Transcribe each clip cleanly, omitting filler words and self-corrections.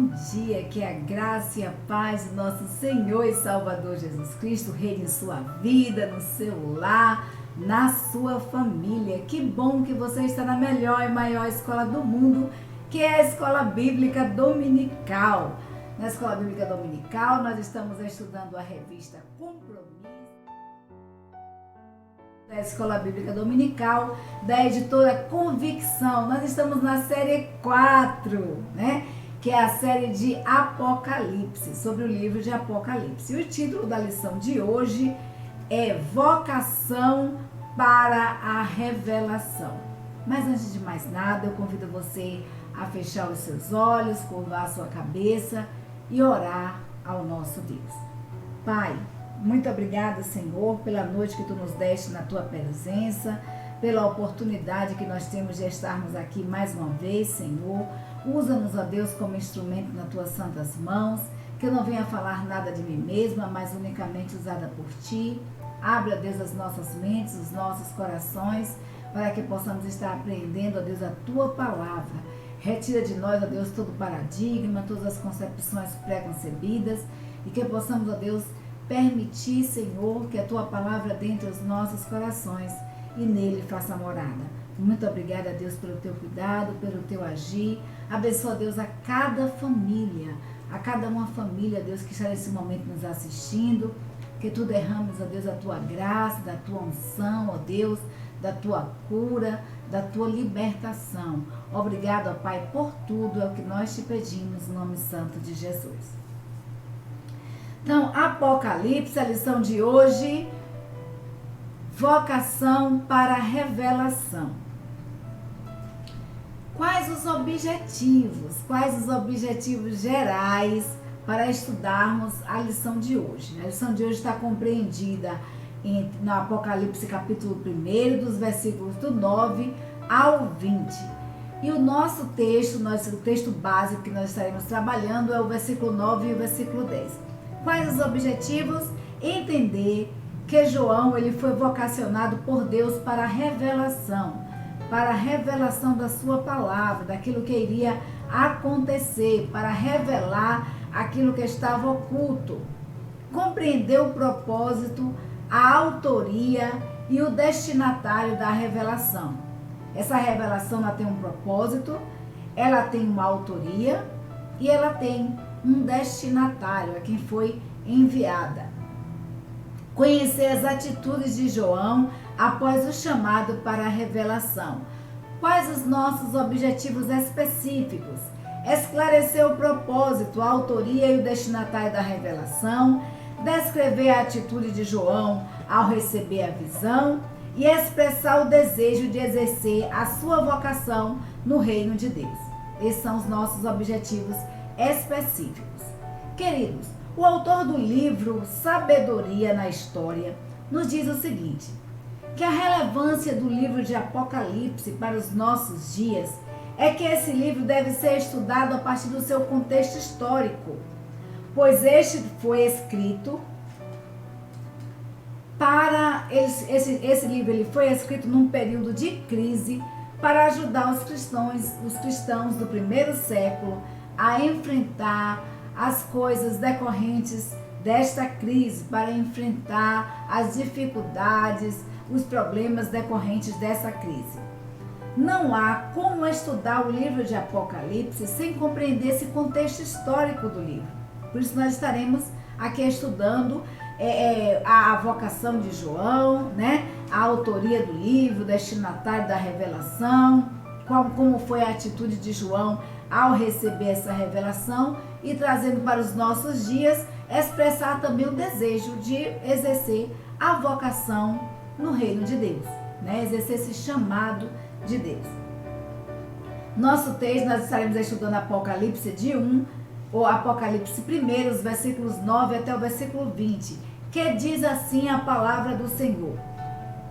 bom dia, que a graça e a paz do nosso Senhor e Salvador Jesus Cristo reine em sua vida, no seu lar, na sua família. Que bom que você está na melhor e maior escola do mundo, que é a Escola Bíblica Dominical. Na Escola Bíblica Dominical, nós estamos estudando a revista Compromisso da Escola Bíblica Dominical, da editora Convicção. Nós estamos na série 4, né? Que é a série de Apocalipse, sobre o livro de Apocalipse. E o título da lição de hoje é Vocação para a Revelação. Mas antes de mais nada, eu convido você a fechar os seus olhos, curvar a sua cabeça e orar ao nosso Deus. Pai, muito obrigada, Senhor, pela noite que Tu nos deste na Tua presença, pela oportunidade que nós temos de estarmos aqui mais uma vez, Senhor. Usa-nos, ó Deus, como instrumento nas Tuas santas mãos, que eu não venha falar nada de mim mesma, mas unicamente usada por Ti. Abre, ó Deus, as nossas mentes, os nossos corações, para que possamos estar aprendendo, ó Deus, a Tua palavra. Retira de nós, ó Deus, todo paradigma, todas as concepções pré-concebidas, e que possamos, ó Deus, permitir, Senhor, que a Tua palavra dentre os nossos corações e nele faça morada. Muito obrigada, Deus, pelo Teu cuidado, pelo Teu agir. Abençoa, Deus, a cada família, a cada uma família, Deus, que está nesse momento nos assistindo. Que Tu derrames, ó Deus, a Tua graça, da Tua unção, ó Deus, da Tua cura, da Tua libertação. Obrigado, ó Pai, por tudo, é o que nós Te pedimos, no nome santo de Jesus. Então, Apocalipse, a lição de hoje, vocação para a revelação. Quais os objetivos gerais para estudarmos a lição de hoje? A lição de hoje está compreendida no Apocalipse capítulo 1, dos versículos do 9 ao 20. E o nosso texto, o texto básico que nós estaremos trabalhando é o versículo 9 e o versículo 10. Quais os objetivos? Entender que João ele foi vocacionado por Deus para a revelação da sua palavra, daquilo que iria acontecer, para revelar aquilo que estava oculto. Compreender o propósito, a autoria e o destinatário da revelação. Essa revelação ela tem um propósito, ela tem uma autoria e ela tem um destinatário, a quem foi enviada. Conhecer as atitudes de João após o chamado para a revelação. Quais os nossos objetivos específicos? Esclarecer o propósito, a autoria e o destinatário da revelação, descrever a atitude de João ao receber a visão e expressar o desejo de exercer a sua vocação no reino de Deus. Esses são os nossos objetivos específicos. Queridos, o autor do livro Sabedoria na História nos diz o seguinte, que a relevância do livro de Apocalipse para os nossos dias é que esse livro deve ser estudado a partir do seu contexto histórico, pois este foi escrito esse livro ele foi escrito num período de crise para ajudar os cristãos do primeiro século a enfrentar as coisas decorrentes desta crise, para enfrentar as dificuldades, os problemas decorrentes dessa crise. Não há como estudar o livro de Apocalipse sem compreender esse contexto histórico do livro. Por isso nós estaremos aqui estudando a vocação de João, né? A autoria do livro, o destinatário da revelação, como foi a atitude de João ao receber essa revelação e trazendo para os nossos dias, expressar também o desejo de exercer a vocação no reino de Deus, né? Exercer esse chamado de Deus. Nosso texto, nós estaremos estudando Apocalipse ou Apocalipse 1, os versículos 9 até o versículo 20, que diz assim a palavra do Senhor.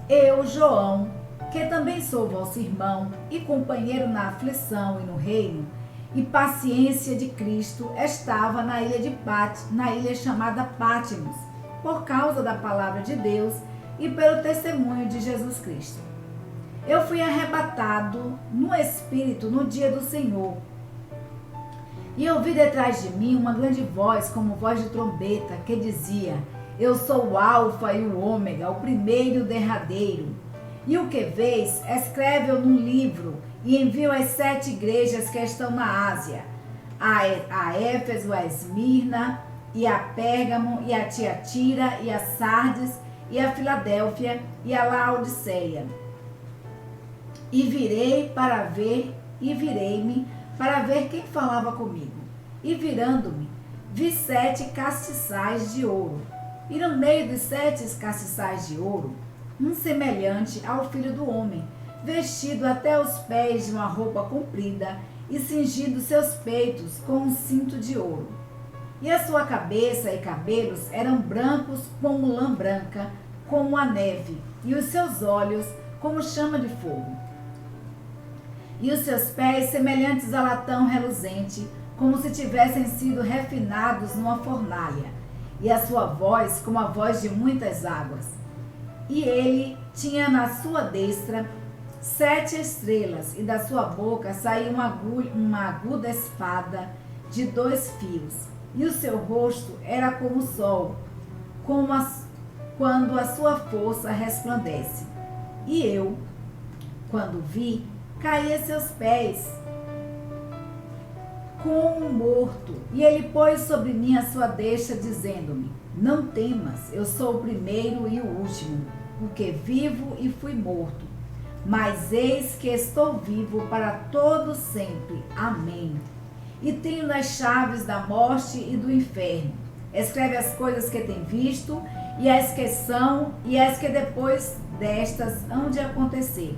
Eu, João, que também sou vosso irmão e companheiro na aflição e no reino, e paciência de Cristo, estava na ilha chamada Pátimos, por causa da palavra de Deus e pelo testemunho de Jesus Cristo. Eu fui arrebatado no Espírito no dia do Senhor, E ouvi detrás de mim uma grande voz, como voz de trombeta, que dizia: Eu sou o Alfa e o Ômega, o primeiro e o derradeiro. E o que vês, escreve-o num livro e envia às 7 igrejas que estão na Ásia, a Éfeso, a Esmirna, e a Pérgamo, e a Tiatira, e a Sardes, e a Filadélfia, e a Laodiceia. E virei-me para ver quem falava comigo. E virando-me, vi 7 castiçais de ouro. E no meio dos 7 castiçais de ouro, um semelhante ao Filho do Homem, vestido até os pés de uma roupa comprida e cingindo seus peitos com um cinto de ouro. E a sua cabeça e cabelos eram brancos como lã branca, como a neve, e os seus olhos como chama de fogo. E os seus pés semelhantes a latão reluzente, como se tivessem sido refinados numa fornalha, e a sua voz como a voz de muitas águas. E ele tinha na sua destra 7 estrelas, e da sua boca saía uma aguda espada de 2 fios, e o seu rosto era como o sol, quando a sua força resplandece. E eu, quando vi, caí a seus pés, como morto, e ele pôs sobre mim a sua destra, dizendo-me: Não temas, eu sou o primeiro e o último, o que vivo e fui morto. Mas eis que estou vivo para todo sempre. Amém. E tenho as chaves da morte e do inferno. Escreve as coisas que tem visto, e as que são, e as que depois destas hão de acontecer.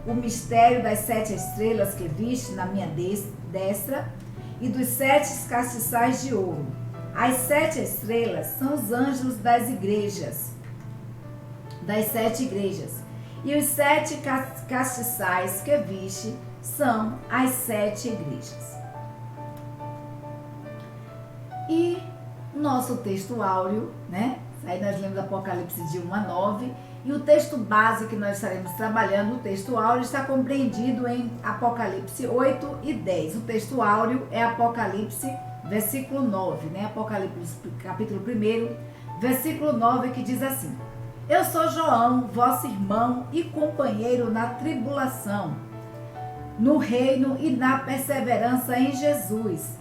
O mistério das 7 estrelas que viste na minha destra, e dos 7 castiçais de ouro. As 7 estrelas são os anjos das igrejas, das 7 igrejas. E os 7 castiçais que viste são as 7 igrejas. E nosso texto áureo, né? Aí nós lemos Apocalipse de 1 a 9. E o texto base que nós estaremos trabalhando, o texto áureo, está compreendido em Apocalipse 8 e 10. O texto áureo é Apocalipse, versículo 9, né? Apocalipse, capítulo 1, versículo 9, que diz assim: Eu sou João, vosso irmão e companheiro na tribulação, no reino e na perseverança em Jesus.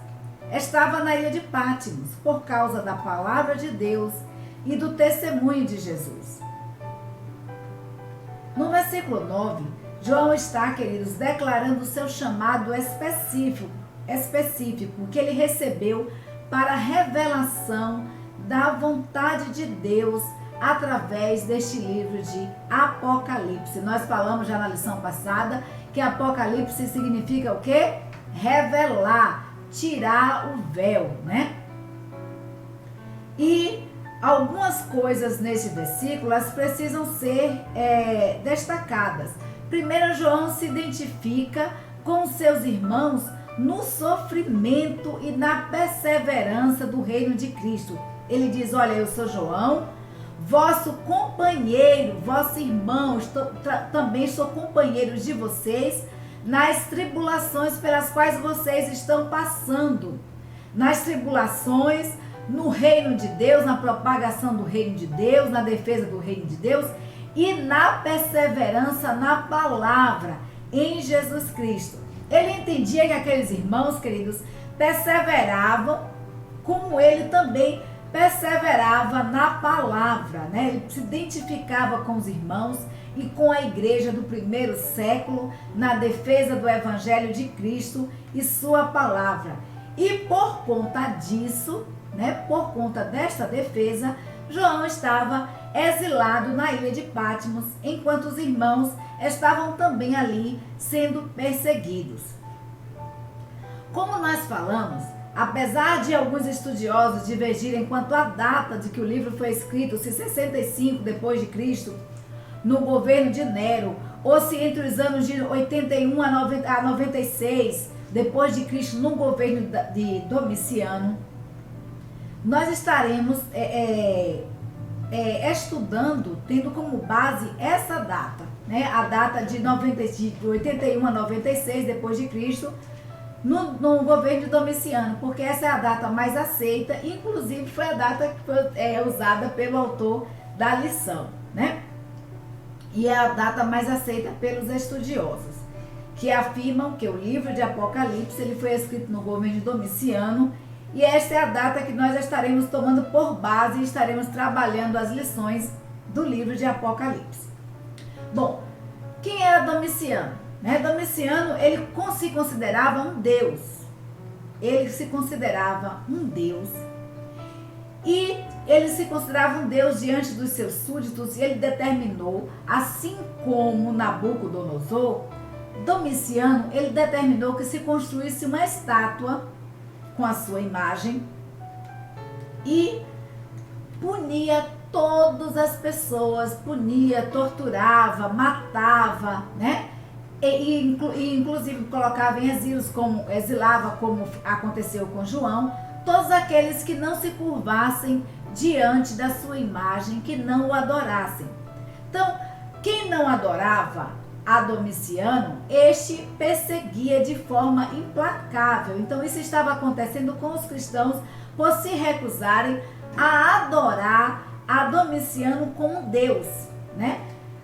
Estava na ilha de Pátimos, por causa da palavra de Deus e do testemunho de Jesus. No versículo 9, João está, queridos, declarando o seu chamado específico que ele recebeu para a revelação da vontade de Deus através deste livro de Apocalipse. Nós falamos já na lição passada que Apocalipse significa o quê? Revelar, tirar o véu, né? E algumas coisas nesse versículo, elas precisam ser destacadas. Primeiro, João se identifica com seus irmãos no sofrimento e na perseverança do reino de Cristo. Ele diz: olha, eu sou João, vosso companheiro, vosso irmão, também sou companheiro de vocês nas tribulações pelas quais vocês estão passando. Nas tribulações, no reino de Deus, na propagação do reino de Deus, na defesa do reino de Deus e na perseverança na palavra, em Jesus Cristo. Ele entendia que aqueles irmãos, queridos, perseveravam, como ele também perseverava na palavra, né? Ele se identificava com os irmãos e com a igreja do primeiro século na defesa do evangelho de Cristo e sua palavra. E por conta disso, né, por conta desta defesa, João estava exilado na ilha de Pátimos, enquanto os irmãos estavam também ali sendo perseguidos. Como nós falamos, apesar de alguns estudiosos divergirem quanto à data de que o livro foi escrito, se 65 depois de Cristo, no governo de Nero, ou se entre os anos de 81 a 96 depois de Cristo, no governo de Domiciano, nós estaremos estudando, tendo como base essa data, né? A data de 81 a 96 depois de Cristo, no governo de Domiciano, porque essa é a data mais aceita, inclusive foi a data que foi usada pelo autor da lição, né? E é a data mais aceita pelos estudiosos, que afirmam que o livro de Apocalipse ele foi escrito no governo de Domiciano, e esta é a data que nós estaremos tomando por base e estaremos trabalhando as lições do livro de Apocalipse. Bom, quem era Domiciano? Domiciano, ele se considerava um deus. Ele se considerava um deus. E ele se considerava um deus diante dos seus súditos, e ele determinou, assim como Nabucodonosor, Domiciano, ele determinou que se construísse uma estátua com a sua imagem e punia todas as pessoas, punia, torturava, matava, né? E inclusive colocava em exilava, como aconteceu com João, todos aqueles que não se curvassem diante da sua imagem, que não o adorassem. Então, quem não adorava a Domiciano, este perseguia de forma implacável. Então, isso estava acontecendo com os cristãos por se recusarem a adorar a Domiciano como Deus, né?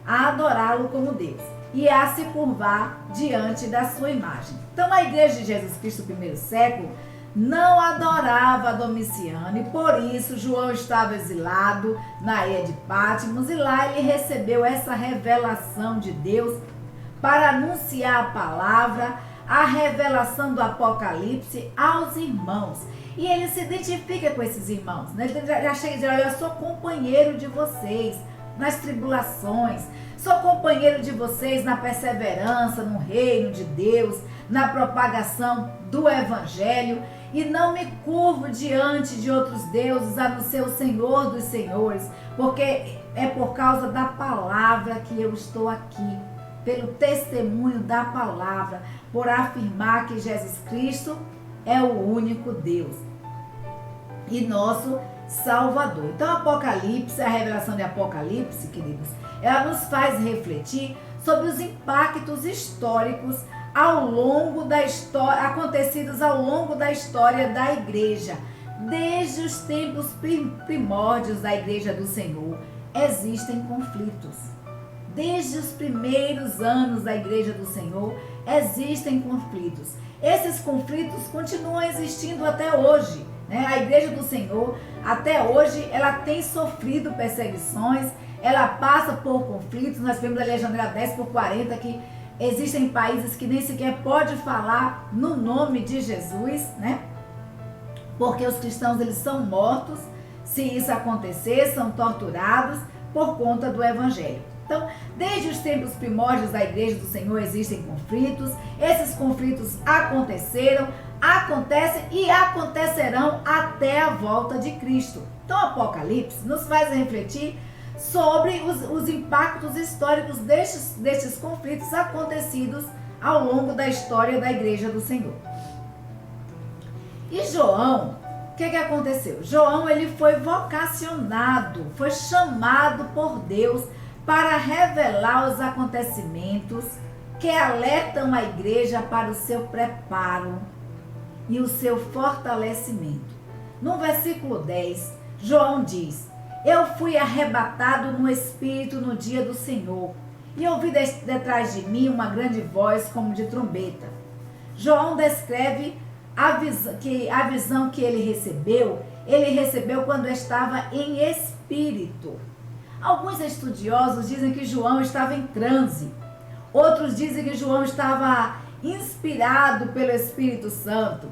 A adorá-lo como Deus e a se curvar diante da sua imagem. Então, a igreja de Jesus Cristo do primeiro século não adorava a Domiciano, e por isso João estava exilado na ilha de Patmos, e lá ele recebeu essa revelação de Deus para anunciar a palavra, a revelação do Apocalipse aos irmãos. E ele se identifica com esses irmãos, né? Ele já chega e diz: olha, eu sou companheiro de vocês nas tribulações, sou companheiro de vocês na perseverança, no reino de Deus, na propagação do Evangelho, e não me curvo diante de outros deuses, a não ser o Senhor dos Senhores, porque é por causa da palavra que eu estou aqui, pelo testemunho da palavra, por afirmar que Jesus Cristo é o único Deus e nosso Salvador. Então, Apocalipse, a revelação de Apocalipse, queridos, ela nos faz refletir sobre os impactos históricos ao longo da história, acontecidos ao longo da história da igreja. Desde os tempos primórdios da igreja do Senhor, existem conflitos. Desde os primeiros anos da igreja do Senhor, existem conflitos. Esses conflitos continuam existindo até hoje, né? A igreja do Senhor, até hoje, ela tem sofrido perseguições, ela passa por conflitos. Nós vemos ali a janela 10 por 40 que existem países que nem sequer pode falar no nome de Jesus, né? Porque os cristãos, eles são mortos, se isso acontecer, são torturados por conta do Evangelho. Então, desde os tempos primórdios da igreja do Senhor existem conflitos. Esses conflitos aconteceram, acontecem e acontecerão até a volta de Cristo. Então, o Apocalipse nos faz refletir sobre os impactos históricos destes conflitos acontecidos ao longo da história da igreja do Senhor. E João, o que aconteceu? João, ele foi vocacionado, foi chamado por Deus para revelar os acontecimentos que alertam a igreja para o seu preparo e o seu fortalecimento. No versículo 10, João diz: eu fui arrebatado no Espírito no dia do Senhor, e ouvi detrás de mim uma grande voz como de trombeta. João descreve a visão que ele recebeu quando estava em espírito. Alguns estudiosos dizem que João estava em transe. Outros dizem que João estava inspirado pelo Espírito Santo.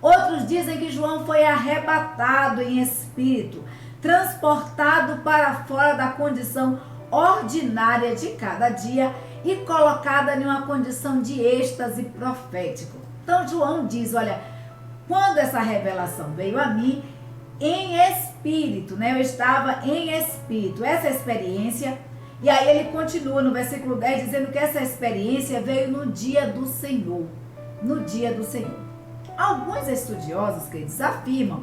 Outros dizem que João foi arrebatado em espírito, transportado para fora da condição ordinária de cada dia e colocada em uma condição de êxtase profético. Então João diz: olha, quando essa revelação veio a mim, em espírito, né? Eu estava em espírito, essa experiência. E aí ele continua no versículo 10 dizendo que essa experiência veio no dia do Senhor, no dia do Senhor. Alguns estudiosos, queridos, afirmam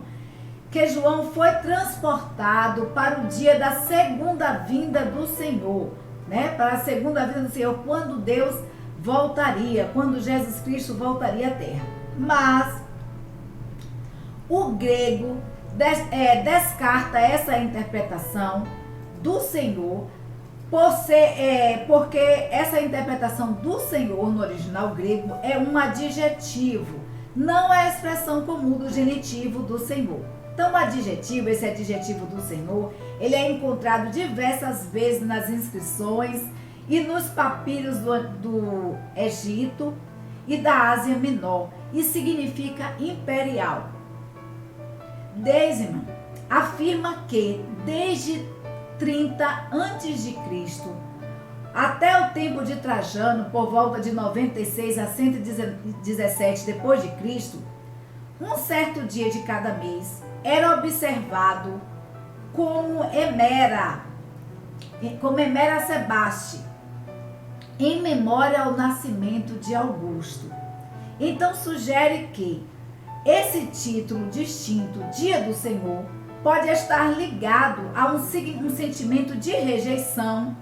que João foi transportado para o dia da segunda vinda do Senhor, né? Para a segunda vinda do Senhor, quando Deus voltaria, quando Jesus Cristo voltaria à terra. Mas o grego descarta essa interpretação do Senhor porque essa interpretação do Senhor no original grego é um adjetivo, não é a expressão comum do genitivo do Senhor. Então, o adjetivo, esse adjetivo do Senhor, ele é encontrado diversas vezes nas inscrições e nos papiros do Egito e da Ásia Menor, e significa imperial. Desman afirma que desde 30 a.C. até o tempo de Trajano, por volta de 96 a 117 depois de Cristo, um certo dia de cada mês era observado como Emera Sebaste, em memória ao nascimento de Augusto. Então sugere que esse título distinto, Dia do Senhor, pode estar ligado a um sentimento de rejeição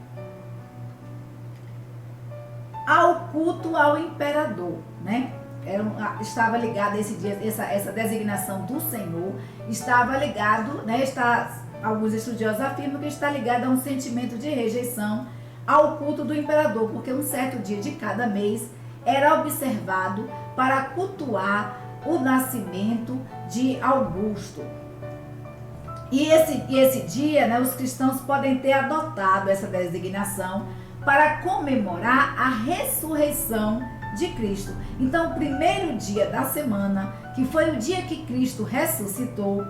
ao culto ao imperador, né? Estava ligado esse dia, essa designação do Senhor estava ligado, né? Alguns estudiosos afirmam que está ligado a um sentimento de rejeição ao culto do imperador, porque um certo dia de cada mês era observado para cultuar o nascimento de Augusto. E esse dia, né, os cristãos podem ter adotado essa designação para comemorar a ressurreição de Cristo. Então, o primeiro dia da semana, que foi o dia que Cristo ressuscitou,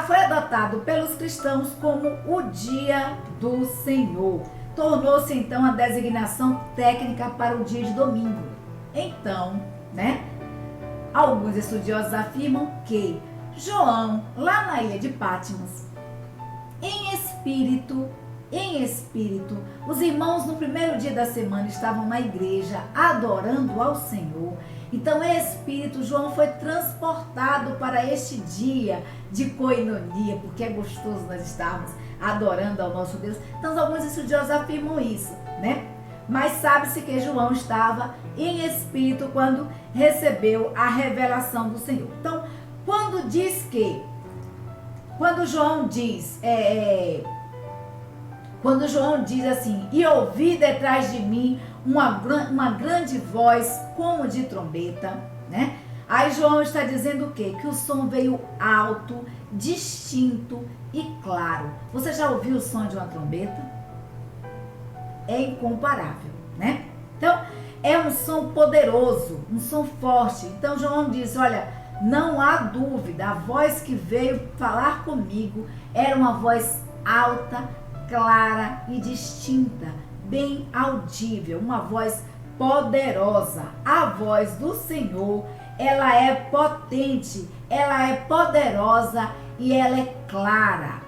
foi adotado pelos cristãos como o dia do Senhor. Tornou-se, então, a designação técnica para o dia de domingo. Então, né, alguns estudiosos afirmam que João, lá na ilha de Patmos, em espírito, os irmãos no primeiro dia da semana estavam na igreja adorando ao Senhor. Então, em espírito, João foi transportado para este dia de coinonia, porque é gostoso nós estarmos adorando ao nosso Deus. Então, alguns estudiosos afirmam isso, né? Mas sabe-se que João estava em espírito quando recebeu a revelação do Senhor. Então, quando João diz assim, e ouvi detrás de mim uma grande voz como de trombeta, né? Aí João está dizendo o quê? Que o som veio alto, distinto e claro. Você já ouviu o som de uma trombeta? É incomparável, né? Então, é um som poderoso, um som forte. Então, João diz, olha, não há dúvida, a voz que veio falar comigo era uma voz alta, clara e distinta, bem audível, uma voz poderosa. A voz do Senhor, ela é potente, ela é poderosa e ela é clara.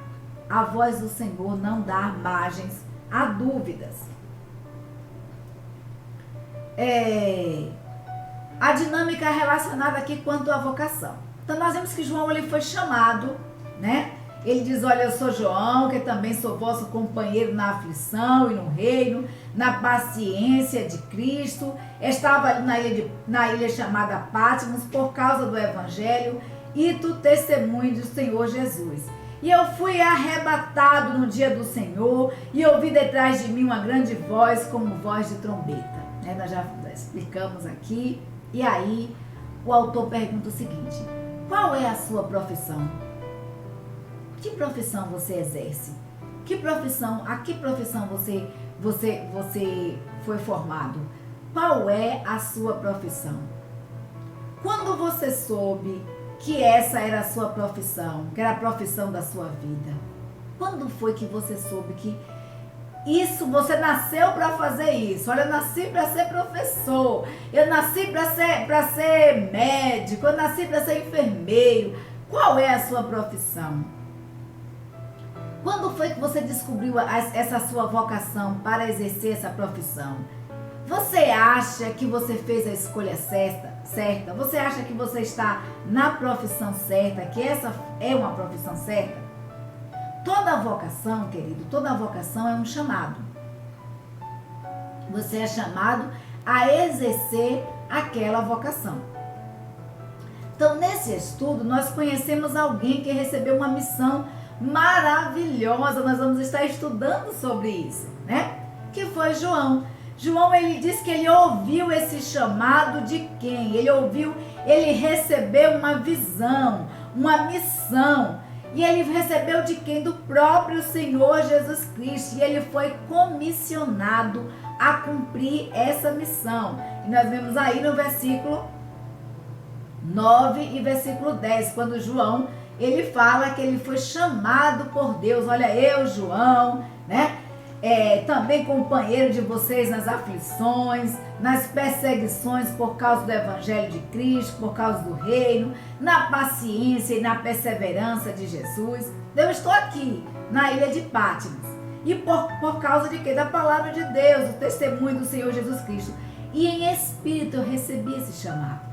A voz do Senhor não dá margens a dúvidas. A dinâmica relacionada aqui quanto à vocação. Então, nós vemos que João ele foi chamado, né? Ele diz, olha, eu sou João, que também sou vosso companheiro na aflição e no reino, na paciência de Cristo. Estava ali na ilha chamada Patmos por causa do Evangelho e do testemunho do Senhor Jesus. E eu fui arrebatado no dia do Senhor e ouvi detrás de mim uma grande voz como voz de trombeta. Nós já explicamos aqui. E aí, o autor pergunta o seguinte, qual é a sua profissão? Que profissão você exerce? A que profissão você foi formado? Qual é a sua profissão? Quando você soube que essa era a sua profissão, que era a profissão da sua vida? Quando foi que você soube que isso, você nasceu para fazer isso? Olha, eu nasci para ser professor, eu nasci para ser médico, eu nasci para ser enfermeiro. Qual é a sua profissão? Quando foi que você descobriu essa sua vocação para exercer essa profissão? Você acha que você fez a escolha certa? Você acha que você está na profissão certa, que essa é uma profissão certa? Toda vocação, querido, toda vocação é um chamado. Você é chamado a exercer aquela vocação. Então, nesse estudo, nós conhecemos alguém que recebeu uma missão maravilhosa. Nós vamos estar estudando sobre isso, né? Que foi João. João, ele disse que ele ouviu esse chamado de quem? Ele recebeu uma visão, uma missão. E ele recebeu de quem? Do próprio Senhor Jesus Cristo. E ele foi comissionado a cumprir essa missão. E nós vemos aí no versículo 9 e versículo 10, quando João, ele fala que ele foi chamado por Deus. Olha, eu, João, né? Também companheiro de vocês nas aflições, nas perseguições por causa do Evangelho de Cristo, por causa do reino, na paciência e na perseverança de Jesus. Eu estou aqui na ilha de Patmos. E por causa de quê? Da palavra de Deus, do testemunho do Senhor Jesus Cristo. E em espírito eu recebi esse chamado.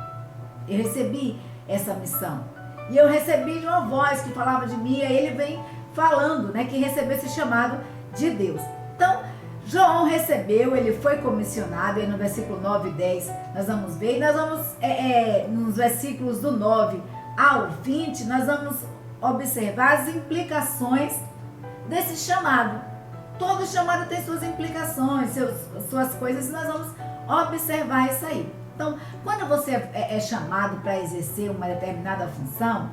Eu recebi essa missão. E eu recebi de uma voz que falava de mim. E aí ele vem falando, né, que recebeu esse chamado de Deus. Então, João recebeu, ele foi comissionado. E no versículo 9 e 10 nós vamos ver. E nós vamos, nos versículos do 9 ao 20, nós vamos observar as implicações desse chamado. Todo chamado tem suas implicações, suas coisas, e nós vamos observar isso aí. Então, quando você é chamado para exercer uma determinada função,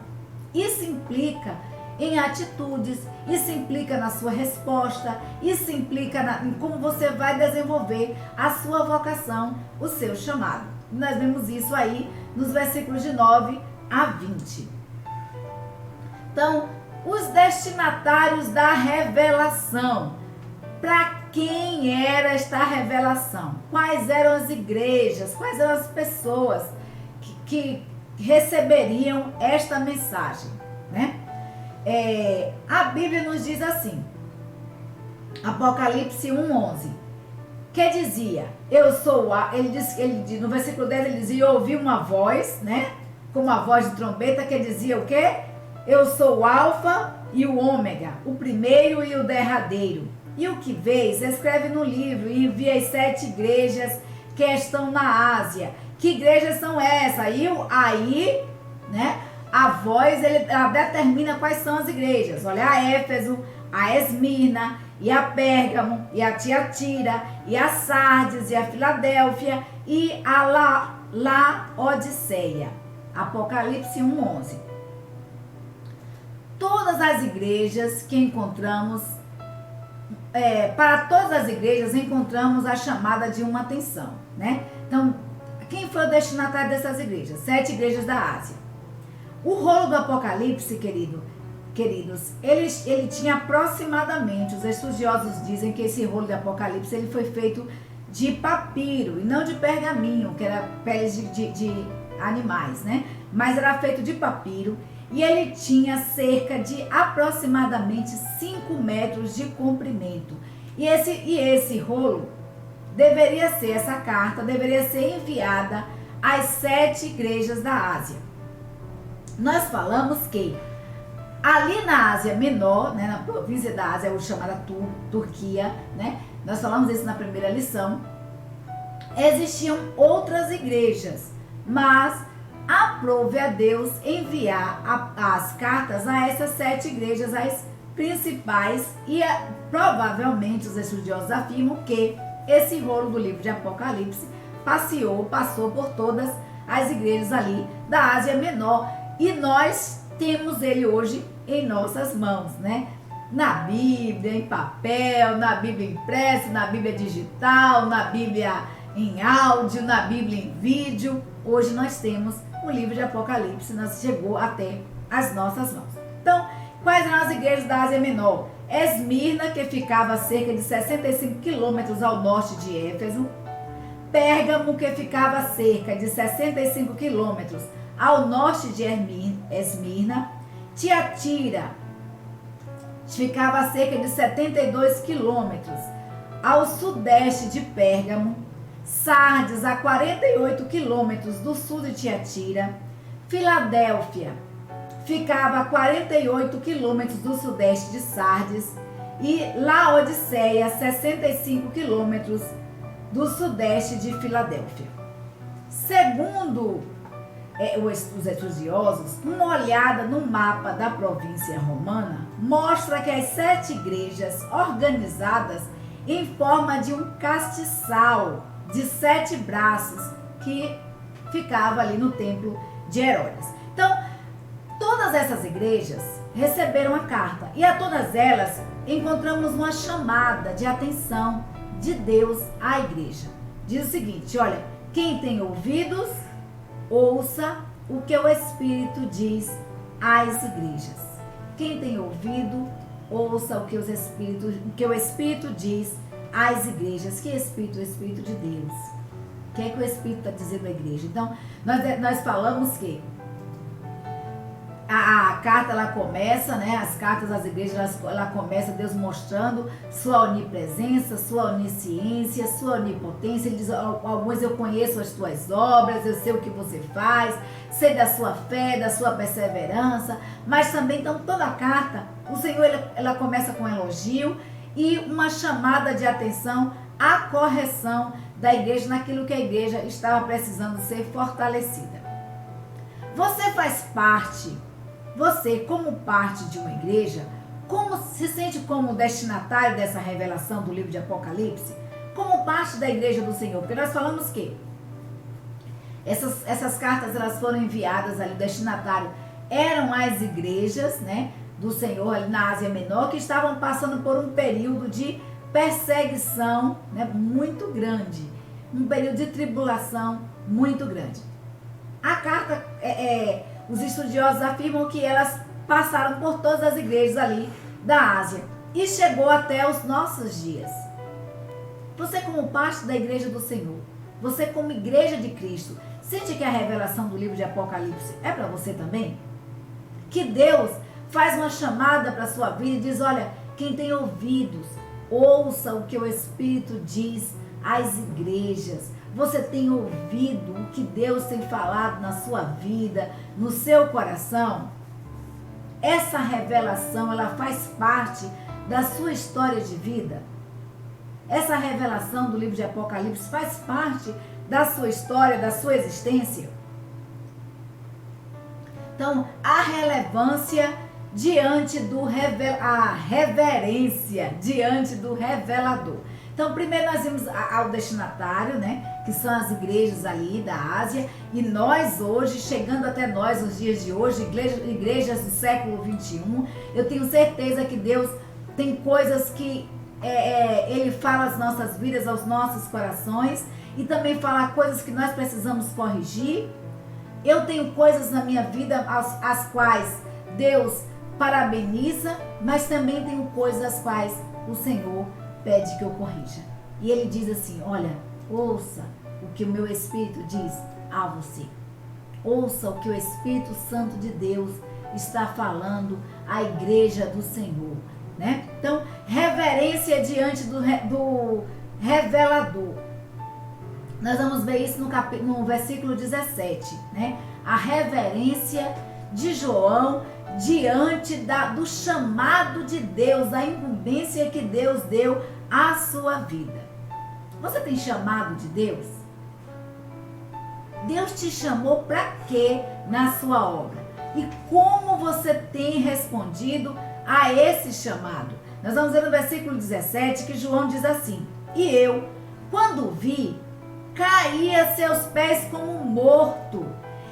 isso implica em atitudes, isso implica na sua resposta, isso implica em como você vai desenvolver a sua vocação, o seu chamado. Nós vemos isso aí nos versículos de 9 a 20. Então, os destinatários da revelação. Para quem era esta revelação? Quais eram as igrejas? Quais eram as pessoas que receberiam esta mensagem, né? A Bíblia nos diz assim, Apocalipse 1:11, que dizia, no versículo 10 ele dizia, eu ouvi uma voz, né? Com uma voz de trombeta que dizia o quê? Eu sou o Alfa e o Ômega, o primeiro e o derradeiro. E o que vês, escreve no livro e envia as 7 igrejas que estão na Ásia. Que igrejas são essas? Aí, né, a voz, ela determina quais são as igrejas. Olha, a Éfeso, a Esmirna, e a Pérgamo, e a Tiatira, e a Sardes, e a Filadélfia, e a Laodiceia. Apocalipse 1:11. Todas as igrejas que encontramos, para todas as igrejas encontramos a chamada de uma atenção, né? Então, quem foi o destinatário dessas igrejas? 7 igrejas da Ásia. O rolo do Apocalipse, queridos, ele tinha aproximadamente, os estudiosos dizem que esse rolo do Apocalipse ele foi feito de papiro e não de pergaminho, que era peles de animais, né? Mas era feito de papiro. E ele tinha cerca de aproximadamente 5 metros de comprimento. E esse rolo essa carta deveria ser enviada às 7 igrejas da Ásia. Nós falamos que ali na Ásia Menor, né, na província da Ásia, chamada Turquia, né, nós falamos isso na primeira lição, existiam outras igrejas, mas aprove a Deus enviar as cartas a essas 7 igrejas, as principais, e provavelmente os estudiosos afirmam que esse rolo do livro de Apocalipse passou por todas as igrejas ali da Ásia Menor, e nós temos ele hoje em nossas mãos, né? Na Bíblia, em papel, na Bíblia impressa, na Bíblia digital, na Bíblia em áudio, na Bíblia em vídeo. Hoje nós temos o livro de Apocalipse, chegou até as nossas mãos. Então, quais eram as igrejas da Ásia Menor? Esmirna, que ficava a cerca de 65 quilômetros ao norte de Éfeso. Pérgamo, que ficava a cerca de 65 quilômetros ao norte de Esmirna. Tiatira, ficava a cerca de 72 quilômetros ao sudeste de Pérgamo. Sardes, a 48 quilômetros do sul de Tiatira. Filadélfia ficava a 48 quilômetros do sudeste de Sardes. E Laodiceia, 65 quilômetros do sudeste de Filadélfia. Segundo os estudiosos, uma olhada no mapa da província romana mostra que as 7 igrejas organizadas em forma de um castiçal de 7 braços que ficava ali no templo de Herodes. Então, todas essas igrejas receberam a carta e a todas elas encontramos uma chamada de atenção de Deus à igreja. Diz o seguinte, olha, quem tem ouvidos, ouça o que o Espírito diz às igrejas. Quem tem ouvido, ouça o que o Espírito diz às igrejas. Que Espírito? O Espírito de Deus. O que é que o Espírito está dizendo à igreja? Então, nós falamos que a carta, ela começa, né? As cartas das igrejas, ela começa Deus mostrando sua onipresença, sua onisciência, sua onipotência. Ele diz, alguns eu conheço as tuas obras, eu sei o que você faz, sei da sua fé, da sua perseverança. Mas também, então, toda a carta, o Senhor, ela começa com um elogio e uma chamada de atenção à correção da igreja naquilo que a igreja estava precisando ser fortalecida. Você faz parte, você como parte de uma igreja, como se sente como destinatário dessa revelação do livro de Apocalipse, como parte da igreja do Senhor? Porque nós falamos que essas cartas, elas foram enviadas ali, o destinatário eram as igrejas, né, do Senhor ali na Ásia Menor, que estavam passando por um período de perseguição, né, muito grande, um período de tribulação muito grande. A carta, os estudiosos afirmam que elas passaram por todas as igrejas ali da Ásia e chegou até os nossos dias. Você como parte da igreja do Senhor, você como igreja de Cristo, sente que a revelação do livro de Apocalipse é para você também? Que Deus faz uma chamada para a sua vida e diz, olha, quem tem ouvidos, ouça o que o Espírito diz às igrejas. Você tem ouvido o que Deus tem falado na sua vida, no seu coração? Essa revelação, ela faz parte da sua história de vida? Essa revelação do livro de Apocalipse faz parte da sua história, da sua existência? Então, a relevância diante do a reverência diante do revelador. Então, primeiro nós vimos ao destinatário, né, que são as igrejas ali da Ásia, e nós hoje, chegando até nós nos dias de hoje, igrejas do século 21, eu tenho certeza que Deus tem coisas que Ele fala às nossas vidas, aos nossos corações, e também fala coisas que nós precisamos corrigir. Eu tenho coisas na minha vida as quais Deus parabeniza, mas também tenho coisas as quais o Senhor pede que eu corrija. E Ele diz assim, olha, ouça o que o meu Espírito diz a você. Ouça o que o Espírito Santo de Deus está falando à igreja do Senhor, né? Então, reverência diante do revelador. Nós vamos ver isso no versículo 17, né? A reverência de João diante do chamado de Deus, da incumbência que Deus deu à sua vida. Você tem chamado de Deus? Deus te chamou para quê na sua obra? E como você tem respondido a esse chamado? Nós vamos ver no versículo 17 que João diz assim: e eu, quando vi, caí a seus pés como morto.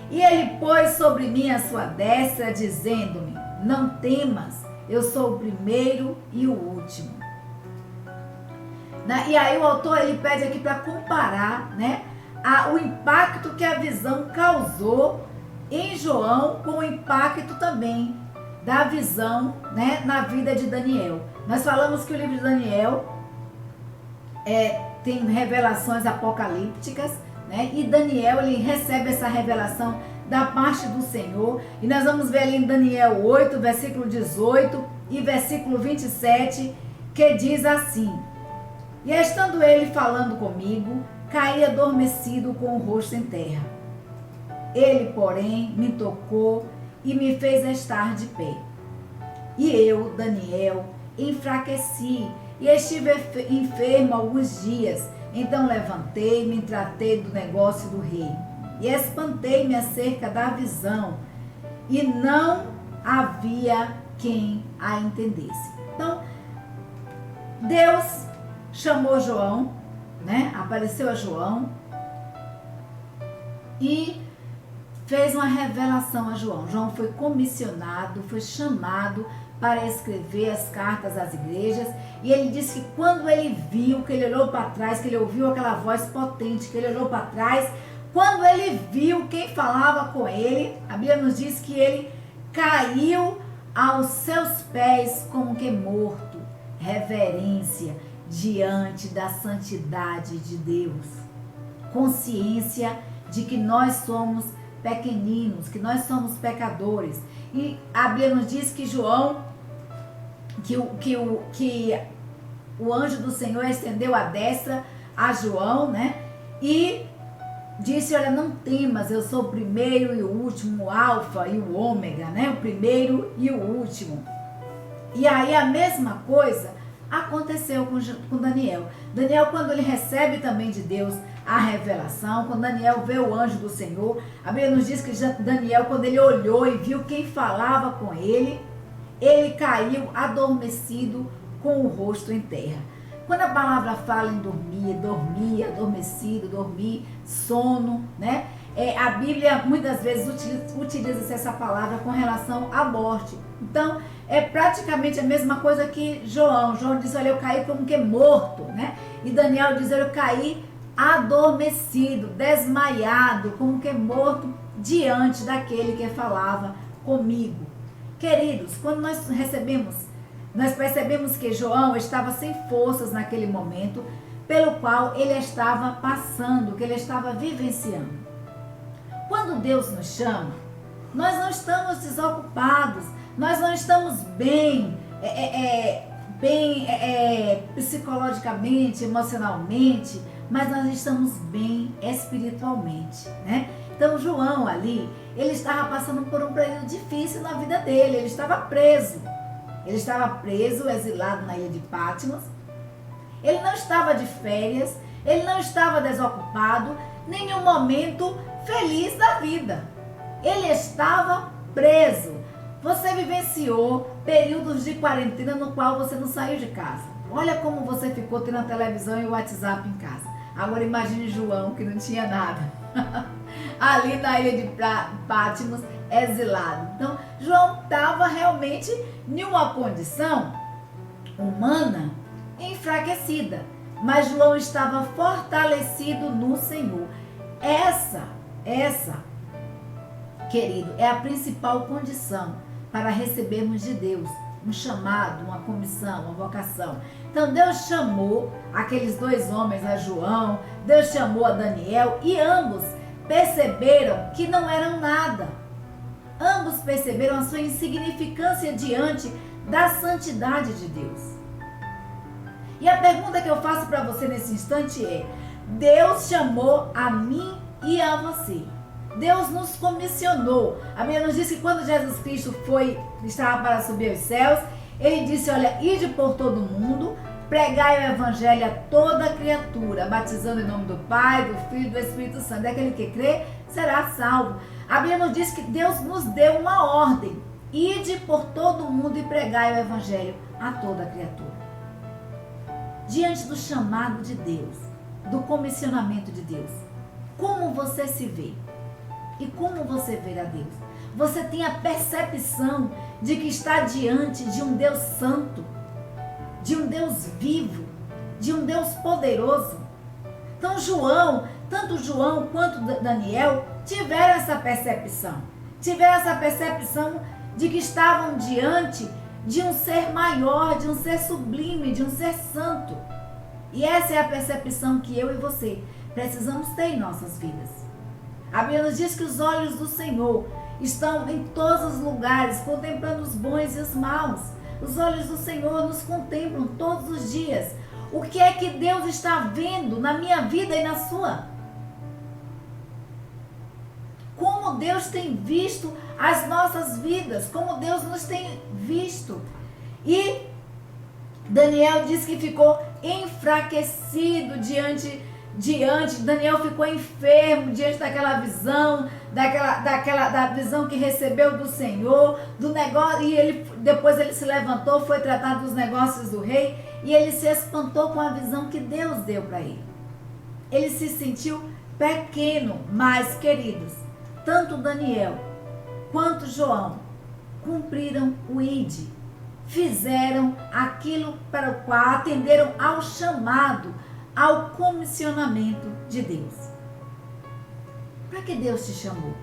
E ele pôs sobre mim a sua destra, dizendo-me, não temas, eu sou o primeiro e o último. E aí o autor, ele pede aqui para comparar, né, o impacto que a visão causou em João com o impacto também da visão, né, na vida de Daniel. Nós falamos que o livro de Daniel tem revelações apocalípticas, né? E Daniel, ele recebe essa revelação da parte do Senhor. E nós vamos ver ali em Daniel 8, versículo 18 e versículo 27, que diz assim: e estando ele falando comigo, caí adormecido com o rosto em terra. Ele, porém, me tocou e me fez estar de pé. E eu, Daniel, enfraqueci e estive enfermo alguns dias. Então levantei-me e tratei do negócio do rei. e espantei-me acerca da visão, e não havia quem a entendesse. Então, Deus chamou João, né? Apareceu a João e fez uma revelação a João. João foi comissionado, foi chamado para escrever as cartas às igrejas, e ele disse que quando ele viu, que ele olhou para trás, que ele ouviu aquela voz potente, que ele olhou para trás, quando ele viu quem falava com ele, a Bíblia nos diz que ele caiu aos seus pés como que morto, reverência diante da santidade de Deus, consciência de que nós somos pequeninos, que nós somos pecadores. E a Bíblia nos diz que João, que o anjo do Senhor estendeu a destra a João, né? E disse, olha, não temas, eu sou o primeiro e o último, o alfa e o ômega, né? O primeiro e o último. E aí a mesma coisa aconteceu com Daniel. Daniel, quando ele recebe também de Deus a revelação, quando Daniel vê o anjo do Senhor, a Bíblia nos diz que Daniel, quando ele olhou e viu quem falava com ele, ele caiu adormecido com o rosto em terra. Quando a palavra fala em dormir, adormecido, dormir, sono, né? A Bíblia muitas vezes utiliza essa palavra com relação à morte. Então, é praticamente a mesma coisa que João. João diz, olha, eu caí como que morto, né? E Daniel diz, olha, eu caí adormecido, desmaiado, como que morto diante daquele que falava comigo. Queridos, quando nós percebemos que João estava sem forças naquele momento, pelo qual ele estava passando, que ele estava vivenciando. Quando Deus nos chama, nós não estamos desocupados, nós não estamos bem psicologicamente, emocionalmente, mas nós estamos bem espiritualmente, né? Então João ali, ele estava passando por um período difícil na vida dele, ele estava preso. Ele estava preso, exilado na ilha de Patmos. Ele não estava de férias, ele não estava desocupado, nenhum momento feliz da vida. Ele estava preso. Você vivenciou períodos de quarentena no qual você não saiu de casa. Olha como você ficou tendo a televisão e o WhatsApp em casa. Agora imagine João, que não tinha nada. Ali na ilha de Patmos, exilado. Então, João estava realmente em uma condição humana enfraquecida, mas João estava fortalecido no Senhor. Essa, querido, é a principal condição para recebermos de Deus um chamado, uma comissão, uma vocação. Então Deus chamou aqueles dois homens, a João, Deus chamou a Daniel, e ambos perceberam que não eram nada. Ambos perceberam a sua insignificância diante da santidade de Deus. E a pergunta que eu faço para você nesse instante é: Deus chamou a mim e a você. Deus nos comissionou. A Bíblia nos diz que quando Jesus Cristo estava para subir aos céus, ele disse, olha, ide por todo mundo, pregai o evangelho a toda criatura, batizando em nome do Pai, do Filho e do Espírito Santo. Aquele que crê será salvo. A Bíblia nos diz que Deus nos deu uma ordem: ide por todo mundo e pregai o evangelho a toda criatura. Diante do chamado de Deus, do comissionamento de Deus, como você se vê? E como você vê a Deus? Você tem a percepção de que está diante de um Deus santo, de um Deus vivo, de um Deus poderoso. Então tanto João quanto Daniel tiveram essa percepção. Tiveram essa percepção de que estavam diante de um ser maior, de um ser sublime, de um ser santo. E essa é a percepção que eu e você precisamos ter em nossas vidas. A Bíblia nos diz que os olhos do Senhor estão em todos os lugares, contemplando os bons e os maus. Os olhos do Senhor nos contemplam todos os dias. O que é que Deus está vendo na minha vida e na sua? Como Deus tem visto as nossas vidas, como Deus nos tem visto. E Daniel diz que ficou enfraquecido diante Daniel ficou enfermo diante daquela visão, da visão que recebeu do Senhor, do negócio, e depois ele se levantou, foi tratar dos negócios do rei, e ele se espantou com a visão que Deus deu para ele. Ele se sentiu pequeno, mas, queridos, tanto Daniel quanto João cumpriram o ID, fizeram aquilo para o qual atenderam ao chamado, ao comissionamento de Deus. Para que Deus te chamou?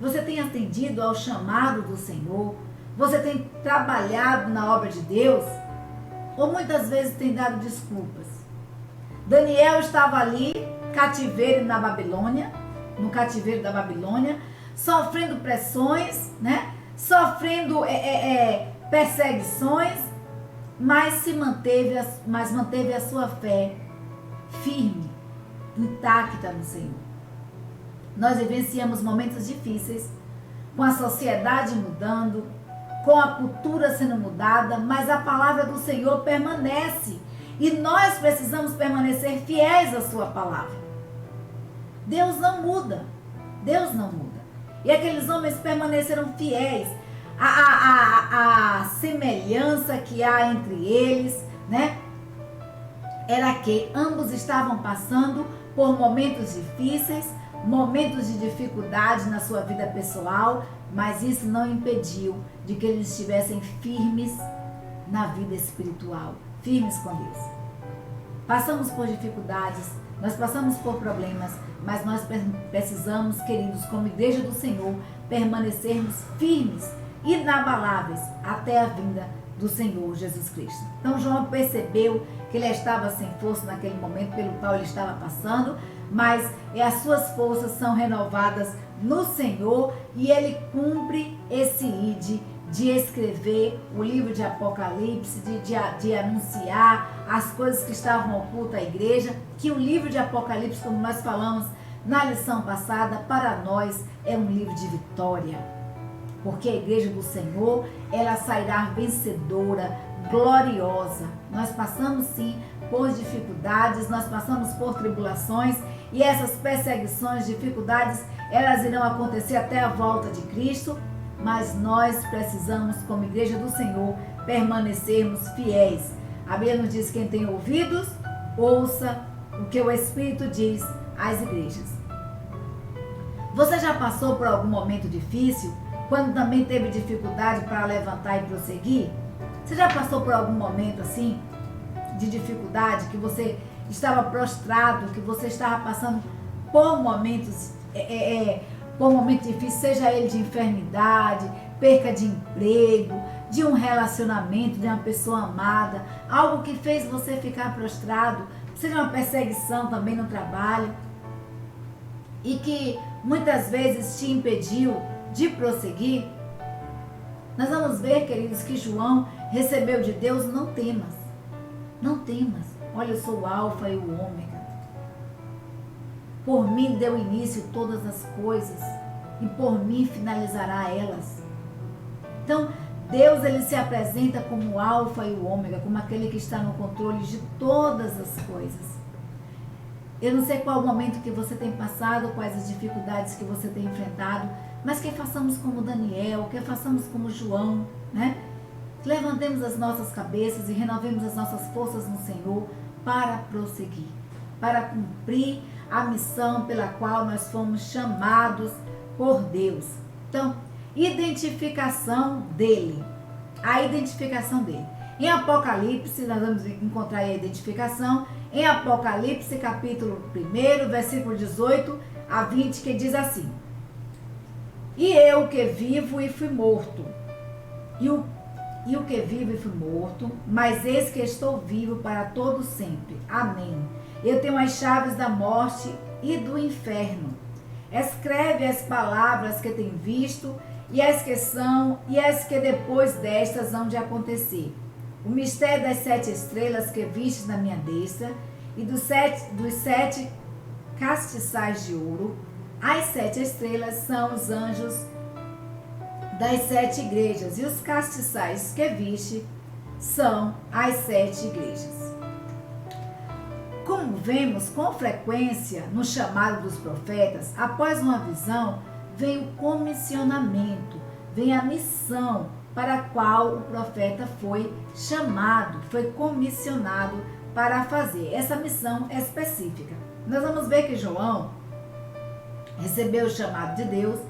Você tem atendido ao chamado do Senhor? Você tem trabalhado na obra de Deus? Ou muitas vezes tem dado desculpas? Daniel estava ali, cativeiro na Babilônia, no cativeiro da Babilônia, sofrendo pressões, né? Sofrendo perseguições, mas manteve a sua fé firme, intacta no Senhor. Nós vivenciamos momentos difíceis, com a sociedade mudando, com a cultura sendo mudada, mas a palavra do Senhor permanece e nós precisamos permanecer fiéis à sua palavra. Deus não muda, Deus não muda. E aqueles homens permaneceram fiéis. A semelhança que há entre eles, né? Era que ambos estavam passando por momentos difíceis, momentos de dificuldade na sua vida pessoal, mas isso não impediu de que eles estivessem firmes na vida espiritual, firmes com Deus. Passamos por dificuldades, nós passamos por problemas, mas nós precisamos, queridos, como igreja do Senhor, permanecermos firmes, inabaláveis, até a vinda do Senhor Jesus Cristo. Então João percebeu que ele estava sem força naquele momento pelo qual ele estava passando, mas as suas forças são renovadas no Senhor e ele cumpre esse ID de escrever o livro de Apocalipse, de anunciar as coisas que estavam ocultas à igreja, que o livro de Apocalipse, como nós falamos na lição passada, para nós é um livro de vitória. Porque a igreja do Senhor, ela sairá vencedora, gloriosa. Nós passamos sim por dificuldades, nós passamos por tribulações e essas perseguições, dificuldades, elas irão acontecer até a volta de Cristo, mas nós precisamos, como igreja do Senhor, permanecermos fiéis. A Bíblia nos diz: quem tem ouvidos, ouça o que o Espírito diz às igrejas. Você já passou por algum momento difícil? Quando também teve dificuldade para levantar e prosseguir? Você já passou por algum momento assim, de dificuldade, que você estava prostrado, que você estava passando por momentos difíceis, seja ele de enfermidade, perca de emprego, de um relacionamento, de uma pessoa amada, algo que fez você ficar prostrado, seja uma perseguição também no trabalho, e que muitas vezes te impediu de prosseguir? Nós vamos ver, queridos, que João recebeu de Deus: não temas, não temas, olha, eu sou o alfa e o ômega, por mim deu início todas as coisas e por mim finalizará elas. Então Deus, ele se apresenta como o alfa e o ômega, como aquele que está no controle de todas as coisas. Eu não sei qual o momento que você tem passado, quais as dificuldades que você tem enfrentado, mas que façamos como Daniel, que façamos como João, né? Levantemos as nossas cabeças e renovemos as nossas forças no Senhor para prosseguir, para cumprir a missão pela qual nós fomos chamados por Deus. Então, identificação dele, a identificação dele. Em Apocalipse, nós vamos encontrar a identificação em Apocalipse, capítulo 1, versículo 18 a 20, que diz assim: e eu que vivo e fui morto, e o que vivo e fui morto, mas eis que estou vivo para todo sempre. Amém. Eu tenho as chaves da morte e do inferno. Escreve as palavras que tem visto, e as que são, e as que depois destas hão de acontecer. O mistério das 7 estrelas que vistes na minha destra, e dos sete castiçais de ouro. As 7 estrelas são os anjos das 7 igrejas, e os castiçais que viste são as 7 igrejas. como vemos com frequência no chamado dos profetas, após uma visão, vem o comissionamento, vem a missão para a qual o profeta foi chamado, foi comissionado para fazer essa missão específica. Nós vamos ver que João recebeu o chamado de Deus,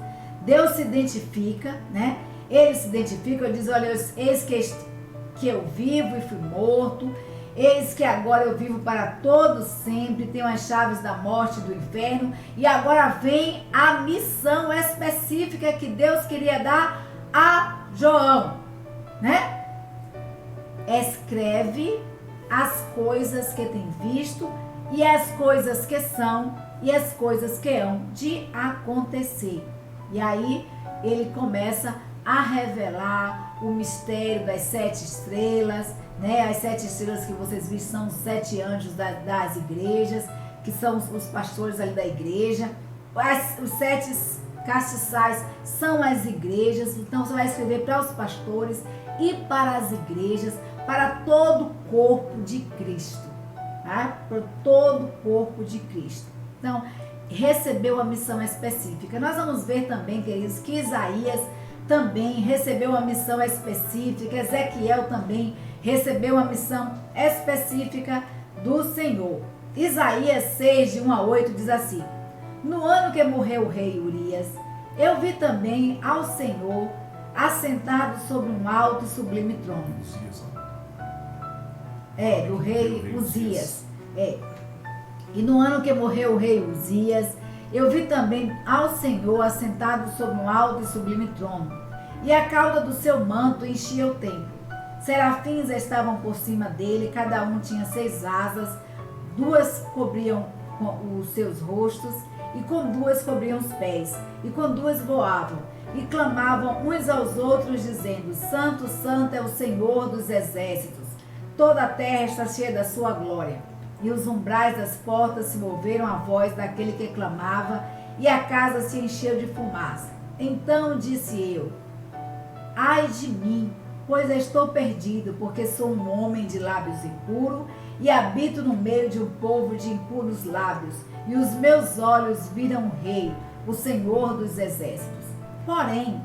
Deus se identifica, né? Ele se identifica, ele diz, olha, eis que eu vivo e fui morto, eis que agora eu vivo para todo sempre, tenho as chaves da morte e do inferno, e agora vem a missão específica que Deus queria dar a João, né? Escreve as coisas que tem visto e as coisas que são e as coisas que hão de acontecer. E aí ele começa a revelar o mistério das 7 estrelas, né? As 7 estrelas que vocês viram são os 7 anjos das igrejas, que são os pastores ali da igreja. Os 7 castiçais são as igrejas. Então você vai escrever para os pastores e para as igrejas, para todo o corpo de Cristo, tá? Para todo o corpo de Cristo. Então, recebeu a missão específica. Nós vamos ver também, queridos, que Isaías também recebeu uma missão específica, Ezequiel também recebeu uma missão específica do Senhor. Isaías 6, de 1 a 8, diz assim: no ano que morreu o rei Urias, eu vi também ao Senhor assentado sobre um alto e sublime trono. Do rei Uzias. E no ano que morreu o rei Uzias, eu vi também ao Senhor assentado sobre um alto e sublime trono, e a cauda do seu manto enchia o templo. Serafins estavam por cima dele, cada um tinha 6 asas, 2 cobriam os seus rostos, e com 2 cobriam os pés, e com 2 voavam, e clamavam uns aos outros, dizendo: Santo, Santo é o Senhor dos exércitos, toda a terra está cheia da sua glória. E os umbrais das portas se moveram à voz daquele que clamava, e a casa se encheu de fumaça. Então disse eu: ai de mim, pois estou perdido, porque sou um homem de lábios impuros, e habito no meio de um povo de impuros lábios, e os meus olhos viram o Rei, o Senhor dos exércitos. Porém,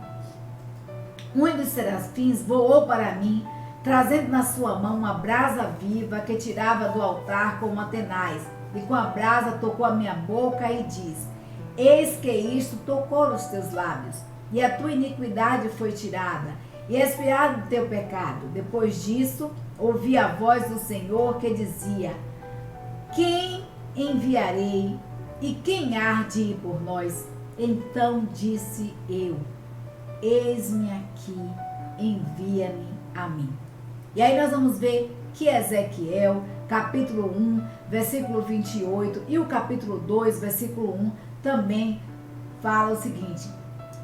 um dos serafins voou para mim, trazendo na sua mão uma brasa viva que tirava do altar com uma tenaz, e com a brasa tocou a minha boca e diz: eis que isto tocou nos teus lábios, e a tua iniquidade foi tirada, e expiado o teu pecado. Depois disso, ouvi a voz do Senhor que dizia: quem enviarei, e quem há de ir por nós? Então disse eu: eis-me aqui, envia-me a mim. E aí nós vamos ver que Ezequiel, capítulo 1, versículo 28, e o capítulo 2, versículo 1, também fala o seguinte.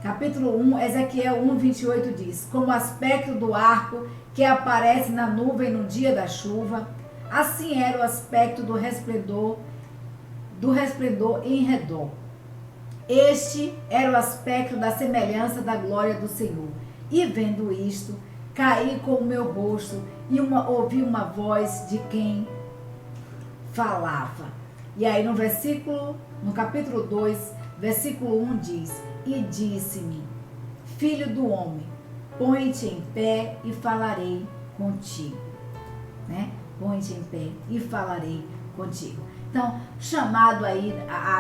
Capítulo 1, Ezequiel 1, 28 diz: como o aspecto do arco que aparece na nuvem no dia da chuva, assim era o aspecto do resplendor em redor. Este era o aspecto da semelhança da glória do Senhor. E vendo isto, caí com o meu rosto e ouvi uma voz de quem falava. E aí no capítulo 2, versículo 1 diz: e disse-me: filho do homem, põe-te em pé e falarei contigo. Né? Põe-te em pé e falarei contigo. Então, chamado aí,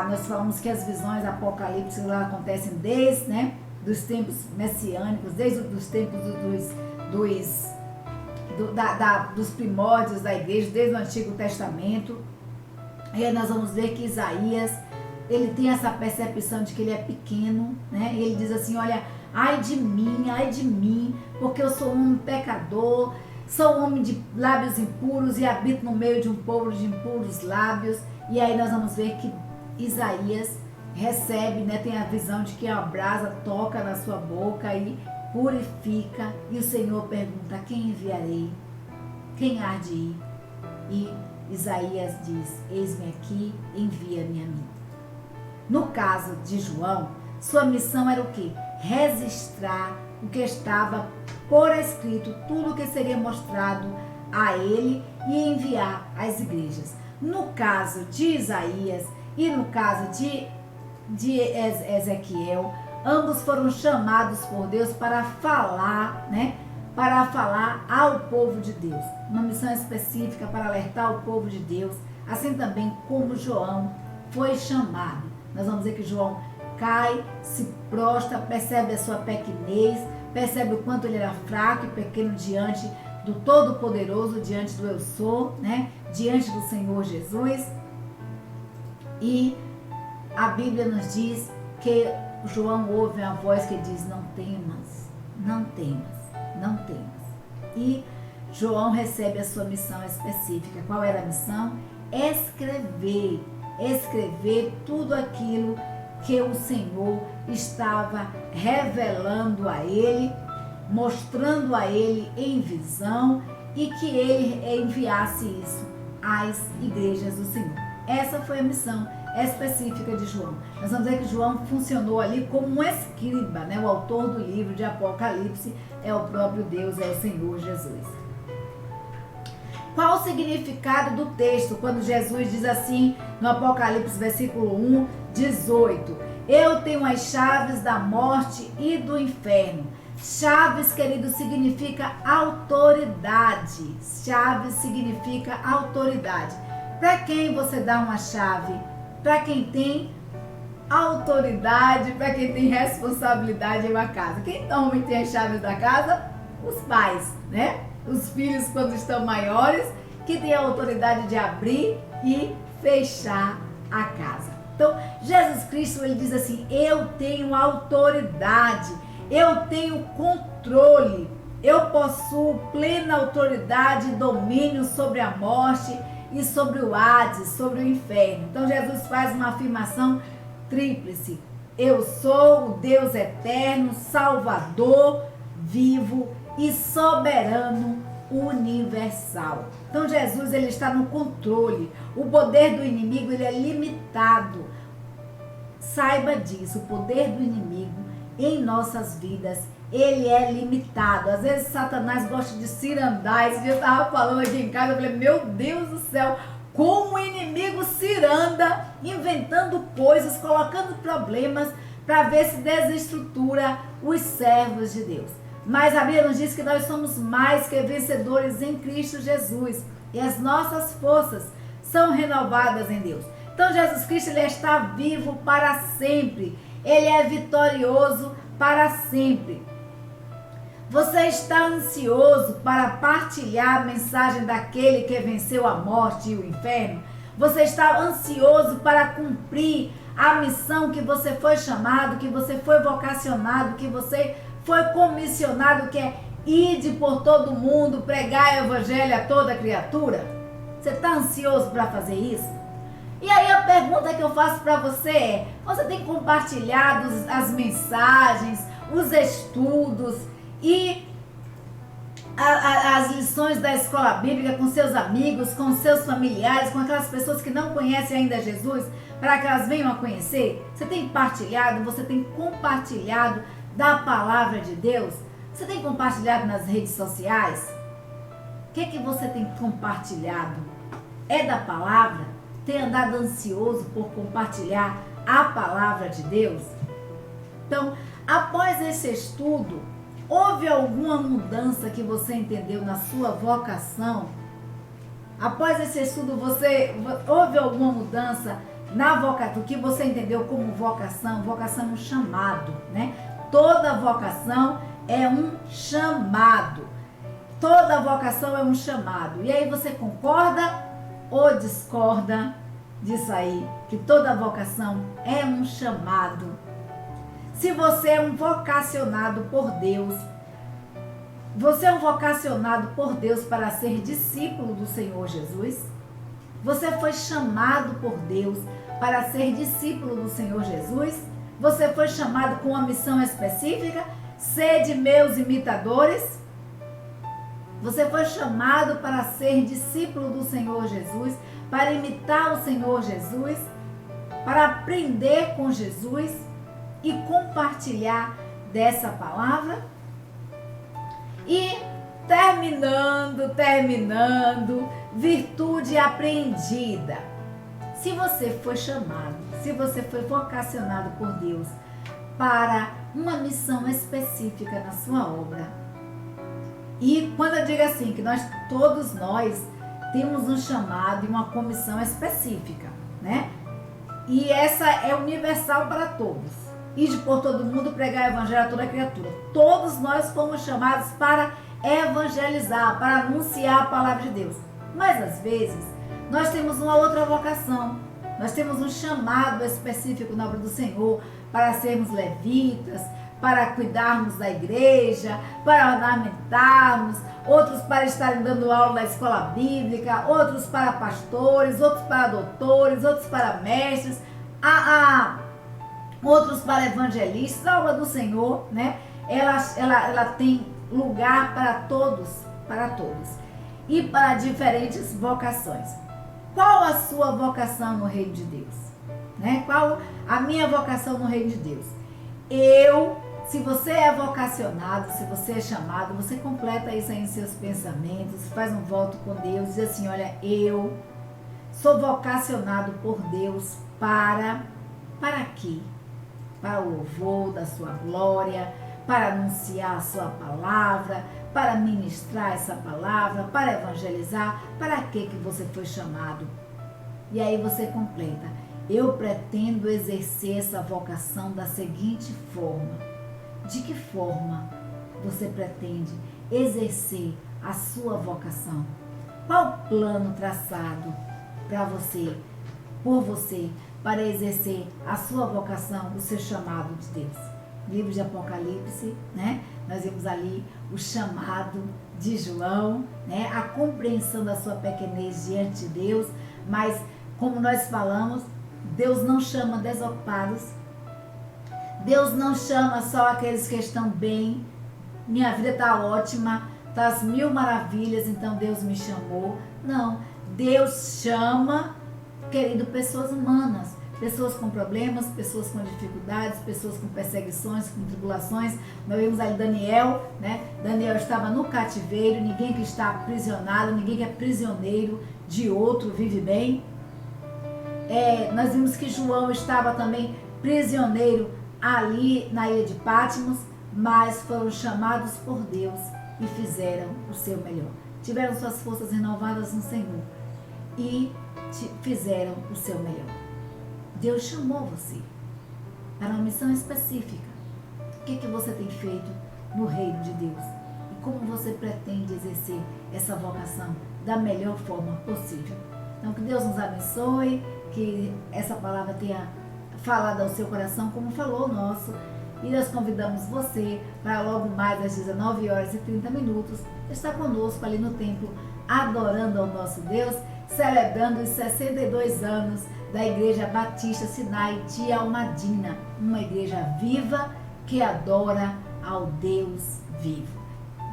nós falamos que as visões apocalípticas acontecem desde, né, dos tempos messiânicos, desde os tempos dos primórdios da igreja, desde o Antigo Testamento. E aí nós vamos ver que Isaías, ele tem essa percepção de que ele é pequeno, né? E ele diz assim: olha, ai de mim, porque eu sou um pecador, sou um homem de lábios impuros e habito no meio de um povo de impuros lábios. E aí nós vamos ver que Isaías recebe, né, tem a visão de que a brasa toca na sua boca e purifica. E o Senhor pergunta: quem enviarei? Quem há de ir? E Isaías diz: eis-me aqui, envia-me a mim. No caso de João, sua missão era o quê? Registrar o que estava por escrito, tudo o que seria mostrado a ele, e enviar às igrejas. No caso de Isaías e no caso de Ezequiel, ambos foram chamados por Deus para falar, né? Para falar ao povo de Deus. Uma missão específica para alertar o povo de Deus, assim também como João foi chamado. Nós vamos ver que João cai, se prostra, percebe a sua pequenez, percebe o quanto ele era fraco e pequeno diante do Todo-Poderoso, diante do Eu Sou, né? Diante do Senhor Jesus. E a Bíblia nos diz que João ouve a voz que diz: não temas, não temas, não temas. E João recebe a sua missão específica. Qual era a missão? Escrever tudo aquilo que o Senhor estava revelando a ele, mostrando a ele em visão, e que ele enviasse isso às igrejas do Senhor. Essa foi a missão específica de João. Nós vamos ver que João funcionou ali como um escriba, né? O autor do livro de Apocalipse é o próprio Deus, é o Senhor Jesus. Qual o significado do texto quando Jesus diz assim no Apocalipse, versículo 1, 18: eu tenho as chaves da morte e do inferno. Chaves, querido, significa autoridade. Chaves significa autoridade. Para quem você dá uma chave? Para quem tem autoridade, para quem tem responsabilidade em uma casa. Quem normalmente tem as chaves da casa? Os pais, né? Os filhos, quando estão maiores, que têm a autoridade de abrir e fechar a casa. Então, Jesus Cristo, ele diz assim: eu tenho autoridade, eu tenho controle, eu possuo plena autoridade e domínio sobre a morte e sobre o Hades, sobre o inferno. Então, Jesus faz uma afirmação tríplice: eu sou o Deus eterno, Salvador, vivo e soberano universal. Então Jesus, ele está no controle. O poder do inimigo, ele é limitado. Saiba disso, o poder do inimigo em nossas vidas, ele é limitado. Às vezes Satanás gosta de cirandar. Esse dia eu estava falando aqui em casa, eu falei: meu Deus do céu, como o inimigo ciranda, inventando coisas, colocando problemas para ver se desestrutura os servos de Deus. Mas a Bíblia nos diz que nós somos mais que vencedores em Cristo Jesus. E as nossas forças são renovadas em Deus. Então Jesus Cristo, ele está vivo para sempre. Ele é vitorioso para sempre. Você está ansioso para partilhar a mensagem daquele que venceu a morte e o inferno? Você está ansioso para cumprir a missão que você foi chamado, que você foi vocacionado, que você foi comissionado, que é ide por todo mundo, pregar o evangelho a toda criatura? Você está ansioso para fazer isso? E aí a pergunta que eu faço para você é: você tem compartilhado as mensagens, os estudos e as lições da escola bíblica com seus amigos, com seus familiares, com aquelas pessoas que não conhecem ainda Jesus, para que elas venham a conhecer? Você tem partilhado, você tem compartilhado da palavra de Deus? Você tem compartilhado nas redes sociais? O que você tem compartilhado? É da palavra? Tem andado ansioso por compartilhar a palavra de Deus? Então, após esse estudo, houve alguma mudança que você entendeu na sua vocação? Após esse estudo, houve alguma mudança na vocação, que você entendeu como vocação? Vocação é um chamado, né? Toda vocação é um chamado. Toda vocação é um chamado. E aí você concorda ou discorda disso aí? Que toda vocação é um chamado. Se você é um vocacionado por Deus, você é um vocacionado por Deus para ser discípulo do Senhor Jesus? Você foi chamado por Deus para ser discípulo do Senhor Jesus? Você foi chamado com uma missão específica? Sede meus imitadores? Você foi chamado para ser discípulo do Senhor Jesus, para imitar o Senhor Jesus, para aprender com Jesus e compartilhar dessa palavra? E terminando, virtude apreendida. Se você foi chamado, se você foi vocacionado por Deus para uma missão específica na sua obra, e quando eu digo assim, que todos nós temos um chamado e uma comissão específica, né? E essa é universal para todos. Ide por todo mundo, pregar o evangelho a toda criatura. Todos nós fomos chamados para evangelizar, para anunciar a palavra de Deus. Mas às vezes nós temos uma outra vocação. Nós temos um chamado específico na obra do Senhor para sermos levitas, para cuidarmos da igreja, para ornamentarmos, outros para estarem dando aula na escola bíblica, outros para pastores, outros para doutores, outros para mestres, outros para evangelistas. A obra do Senhor, né? Ela tem lugar para todos e para diferentes vocações. Qual a sua vocação no reino de Deus? Né? Qual a minha vocação no reino de Deus? Se você é vocacionado, se você é chamado, você completa isso aí em seus pensamentos, faz um voto com Deus, diz assim, olha, eu sou vocacionado por Deus para quê? Para o louvor da sua glória, para anunciar a sua palavra, para ministrar essa palavra, para evangelizar. Para que você foi chamado? E aí você completa, eu pretendo exercer essa vocação da seguinte forma. De que forma você pretende exercer a sua vocação? Qual o plano traçado por você, para exercer a sua vocação, o seu chamado de Deus? Livro de Apocalipse, né? Nós vimos ali o chamado de João, né? A compreensão da sua pequenez diante de Deus, mas como nós falamos, Deus não chama desocupados, Deus não chama só aqueles que estão bem, minha vida está ótima, está às mil maravilhas, então Deus me chamou. Não, Deus chama, querido, pessoas humanas, pessoas com problemas, pessoas com dificuldades, pessoas com perseguições, com tribulações. Nós vimos ali Daniel, né? Daniel estava no cativeiro, ninguém que está aprisionado, ninguém que é prisioneiro de outro vive bem. Nós vimos que João estava também prisioneiro ali na ilha de Patmos, mas foram chamados por Deus e fizeram o seu melhor. Tiveram suas forças renovadas no Senhor e fizeram o seu melhor. Deus chamou você para uma missão específica. O que você tem feito no reino de Deus? E como você pretende exercer essa vocação da melhor forma possível? Então, que Deus nos abençoe, que essa palavra tenha falado ao seu coração como falou o nosso. E nós convidamos você para logo mais às 19h30 estar conosco ali no templo, adorando ao nosso Deus, celebrando os 62 anos da Igreja Batista Sinai de Almadina, uma igreja viva que adora ao Deus vivo.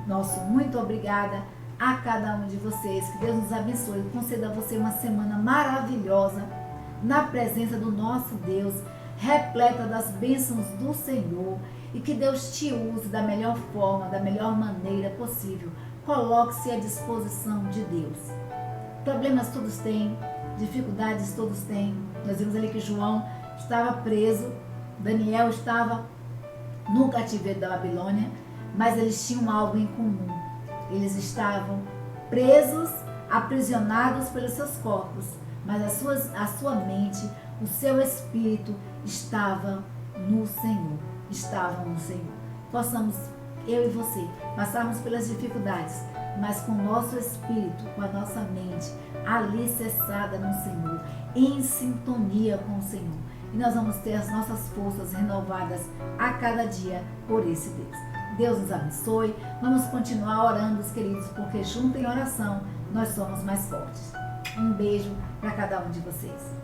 Nosso muito obrigada a cada um de vocês, que Deus nos abençoe e conceda a você uma semana maravilhosa na presença do nosso Deus, repleta das bênçãos do Senhor, e que Deus te use da melhor forma, da melhor maneira possível. Coloque-se à disposição de Deus. Problemas todos têm, dificuldades todos têm. Nós vimos ali que João estava preso, Daniel estava no cativeiro da Babilônia, mas eles tinham algo em comum. Eles estavam presos, aprisionados pelos seus corpos, mas a sua mente, o seu espírito estava no Senhor. Estavam no Senhor. Possamos, eu e você, passarmos pelas dificuldades, mas com o nosso espírito, com a nossa mente alicerçada no Senhor, em sintonia com o Senhor. E nós vamos ter as nossas forças renovadas a cada dia por esse Deus. Deus nos abençoe. Vamos continuar orando, queridos, porque junto em oração nós somos mais fortes. Um beijo para cada um de vocês.